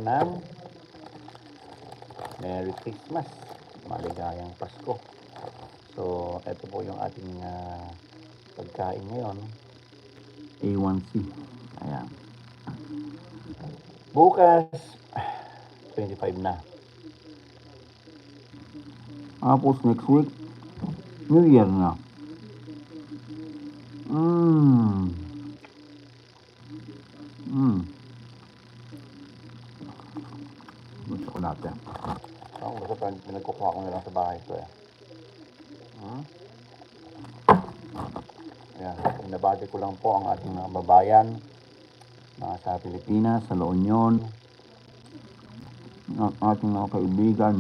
ng Merry Christmas, maligayang Pasko. So, ito po yung ating pagkain ngayon. A1C. Ayan. Bukas, 25 na. Tapos next week, New Year na. Chocolate. Ang gusto pa, pinagkukuha ko na lang sa bahay ko eh. Ayan, pinabati ko lang po ang ating mga babayan sa Pilipinas, sa La Union, ang ating mga kaibigan.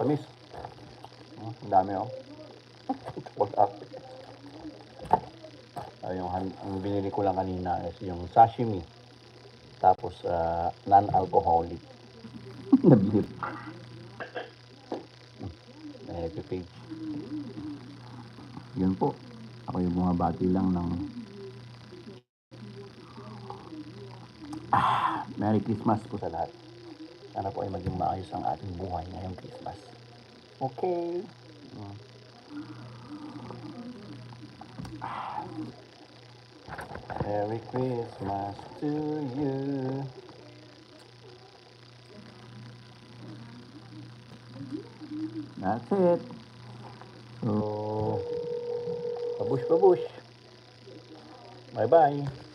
Tamis. Ang dami oh. Yung binili ko lang kanina is yung sashimi. Tapos non-alcoholic. Nabilip. Happy page. Yun po. Ako yung bumabati lang ng Merry Christmas po sa lahat. Sana po ay maging maayos ang ating buhay ngayong Christmas. Okay. Merry Christmas to you. That's it. So, pabush. Bye-bye.